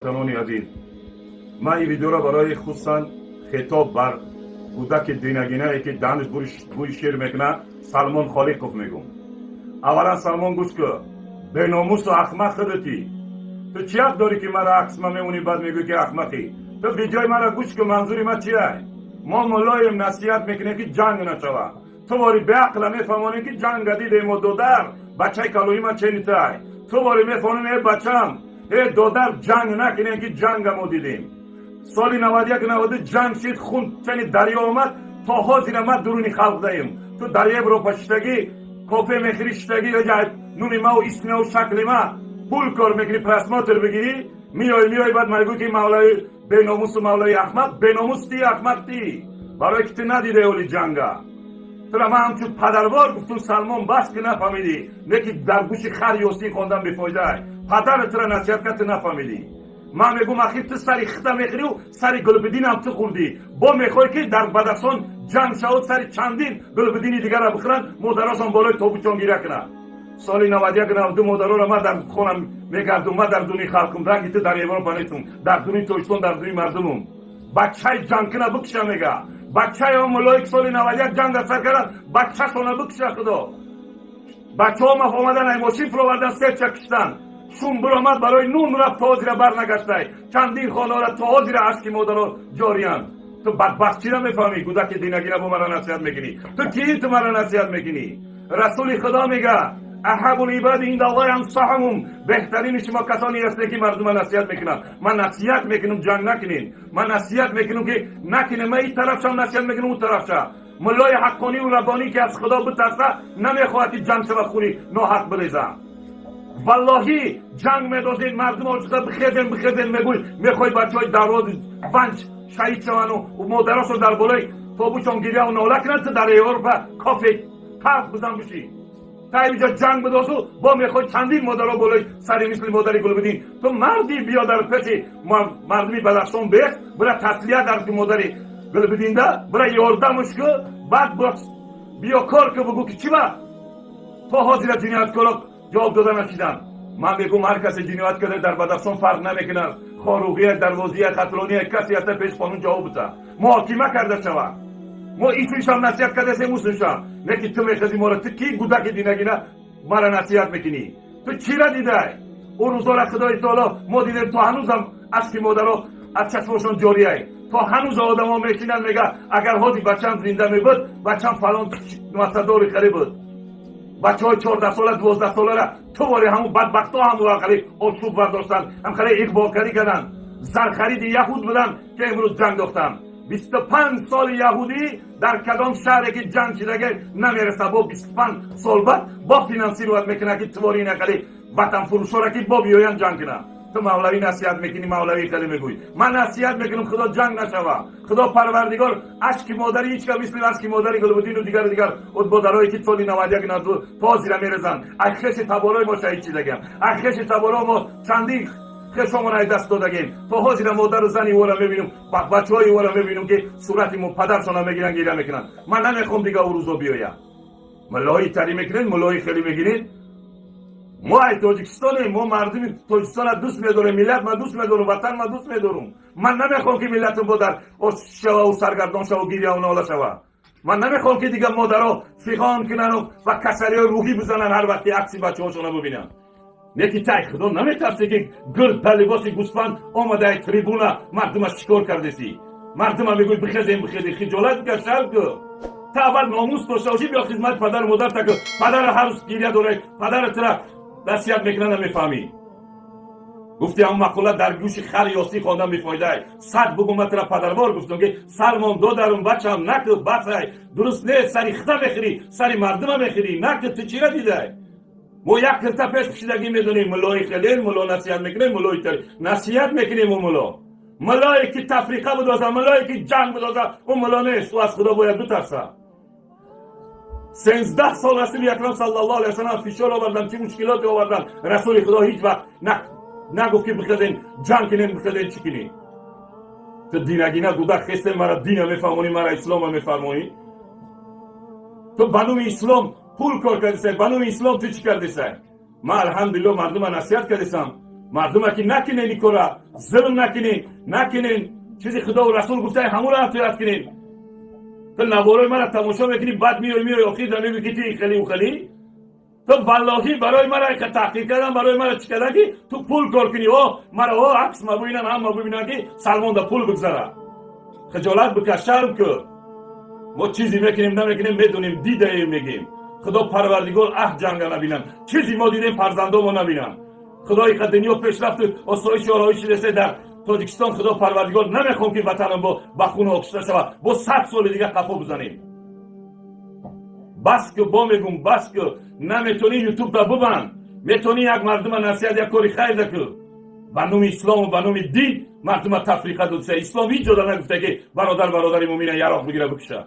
قانونی عزیز، من این ویدیو را برای خصوصا خطاب بر کودک دینگینه که دانش بوی شیر میکنه سلمان خالقوف میگم. اولا سلمان گوش که به ناموس و احمق خودتی، تو چی حق داری که مرا عکس من میمونی بعد میگوی که احمقی؟ تو ویدیوی مرا گوش که منظوری من چیه؟ ما ملایم نصیحت میکنه که جنگ نشوه، تو باری به عقل میفهمونی که جنگ دیدیم و دودر بچه کالوی من چه نیتای، تو باری میفهمونی بچم دودر جنگ نکنه که جنگ ما دیدیم. سالی 91-92 جنگ شد، خون چنی دریا آمد، تا حاضر ما درونی خلق دهیم. تو دریا برو پشتگی کافه میخریشتگی یا نونی ما و اسم و شکل ما پول کار میکنی پرسماتر بگیری میای بعد میگوی که مولای به ناموس و مولای احمق. به ناموس تی احمق تی برای که تو ندیده اولی جنگا. تو ما همچون پدروار گفتون سلمان بس که نفهمیدی، نه که در گوش خر یوسین خوندن بفایده پدر تو را نصیحت کرد نفهمیدی. من میگم اخیر تو سری خطه میخوری و سری گلبدین هم تو خوردی، با میخوای که در بدخشان جنگ شود سری چندین گلبدینی دیگر را بخورن مادراشان بالای توبوچان گیره کنن. سالی 91-92 مادرها را من در خونم میگردم، من در دونی خلقم رنگی تو در ایوان پانیستم، در دونی توشتون در دونی مردمم. بچه جنگ کنه بکشه میگه، بچه ها ملایک سالی 91 جنگ سر کردن بچه شونه بکشه خدا. بچه ها مفهومدن ای ماشین فروردن سه چکشتن شون برآمد برای نون رفت تا زیر بر نگشته چندین خانه را تا زیر عشق مادر جاریان. تو بدبخت چی را میفهمی؟ کودک دینگینه با مرا نصیحت میکنی؟ تو کی تو مرا نصیحت میکنی؟ رسول خدا میگه احب العباد عند الله انصحهم، بهترین شما کسانی هستند که مردم نصیحت میکنن. من نصیحت میکنم جنگ نکنین، من نصیحت میکنم که نکنه، من این طرف شم نصیحت میکنم اون طرف شم. ملای حقانی و ربانی که از خدا بترسه نمیخواهد که جنگ شود خونی ناحق بریزه. والله جنگ میدازید مردم آجوزه بخیزن میگوی میخوای بچه های درواز ونج شهید شوند و مادراشو در بالای تابوچان گیریه و ناله کنند تو در اروپا کافه کف بزن بشی. تا اینجا جنگ بدازو با میخوای چندین مادرها بالای سری مثل مادری گلبدین. تو مردی بیا در پیش مردمی بدخشان بیخ برای تسلیه در که مادری گلبدین ده برای یاردمش که بعد بیا کار که بگو که چی با تا حاضر جنایت کنه جواب دادن نشیدن. من میگم هر کسی جنایت کرده در بدخشان فرق نمیکنه، خاروقی دروازی خطرانی کسی هست پیش قانون جواب بده، محاکمه کرده شود. ما ایشونش هم نصیحت کرده سیموسونش هم نه که تو میخوازی ما را تو کی کودک دینگینه ما را نصیحت میکنی؟ تو چی را دیده؟ اون روزا را خدای تعالی ما دیدیم تو هنوزم عشق مادرها از چشمشون جاریه، تا هنوز آدم ها میشینن میگه اگر حاضی بچم زنده میبود بچم فلان نوستداری خری بود. بچه های 14 ساله 12 ساله را تو باری همون بدبخت ها هم آخری آشوب برداشتن، هم خیلی اقبالکاری کردن، زرخرید یهود بودن که امروز جنگ داختن. 25 سال یهودی در کدام شهری که جنگ شده نمیرسه با 25 سال بعد با فینانسی رو میکنه که تواری نکلی وطن فروشا را که با بیاین جنگ کنه. تو مولوی نصیحت میکنی، مولوی خیلی میگوی من نصیحت میکنم خدا جنگ نشوه. خدا پروردگار اشک مادری هیچ که مثل اشک مادری گلبدین و دیگر ادبادرایی که سالی 91-92 تا زیر میرزن اخش تبارای ما شهید شدگیم، اخش تبارا ما چندین خشمون های دست دادگیم تا حاضر مادر و زنی ورا میبینم بچه های ورا میبینم که صورتی مو پدرشان میگیرن گیره میکنن. من نمیخوام دیگه او روزا بیایم. ملایی تری میکنین، ملایی خیلی میگیرین. ما ای تاجیکستانیم، ما مردم تاجیکستان دوست میدارم، ملت ما دوست میدارم، وطن ما دوست میدارم. من نمیخوام که ملت با در شوا و سرگردان شوا و گیریه و ناله شوا. من نمیخوام که دیگه مادرها فیغان کنن و کسری روحی بزنن هر وقتی عکس بچه هاشون ببینن. نکی تای خدا نمیترسه که گرد به لباس گوسفند آمده ای تریبونه مردمش چیکار کرده سی؟ مردم میگوی بخیزیم خجالت بکش شرم که تا اول ناموس داشته باشی بیا خدمت پدر و مادر تا که پدر هر روز گیریه داره پدر ترا نصیحت میکنه نمیفهمی. گفتی همون مقوله در گوش خر یاسی خواندن بیفایده. صد بگو من ترا پدروار گفتم که سلمان دو درون بچم نکد بسای درست نه سری خطه بخری سری مردم بخری نکد. تو چی را دیده؟ ما یک کلتا پیش کشیدگی میدونیم ملای خلیل ملا نصیحت میکنیم، ملای تر نصیحت میکنیم. اون ملایی که تفریقه بدازه، ملایی که جنگ بدازه اون ملا نیست. و از خدا باید بترسه. 13 سال رسول اکرم صلی الله علیه و سلم فشار آوردن، چه مشکلاتی آوردن. رسول خدا هیچ وقت نگفت که بخدین جنگ کنین بخدین چی کنین. تو دینگینه گوده خسته مرا دین میفهمونی، مرا اسلام میفرمونی. تو بنوم اسلام پول کار کردی، بنوم اسلام تو چی کردی؟ من الحمدلله مردم نصیحت کردم مردم که نکنین این کارا، ظلم نکنین چیزی خدا و رسول گفته همون را اطاعت کنین. تو نوارای من تماشا میکنی بعد میای آخر زمین میگی خلی و خلی. تو والله برای من که تحقیق کردم برای من چی کردن که تو پول کار کنی. مرا عکس ما ببینن هم ببینن که سلمان دا پول بگذاره. خجالت بکش، شرم کن. ما چیزی میکنیم نمیکنیم میدونیم، دیده میگیم. خدا پروردگار جنگ نبینم، چیزی ما دیدیم فرزندامو نبینم. خدای که دنیا پیشرفت و آسایش و آرامش رسه در تاجیکستان، خدا پروردگار نمیخوام که وطنم با خون آغشته شود، با 100 سال دیگه قفا بزنیم. بس که میگم بس که نمیتونی یوتیوب را ببند، میتونی یک مردم نصیحت یک کاری خیر دکو به نام اسلام و به نام دین مردم تفریقه دادسه. اسلام هیچ جا نگفته که برادر مؤمن یراق بگیره بکشه.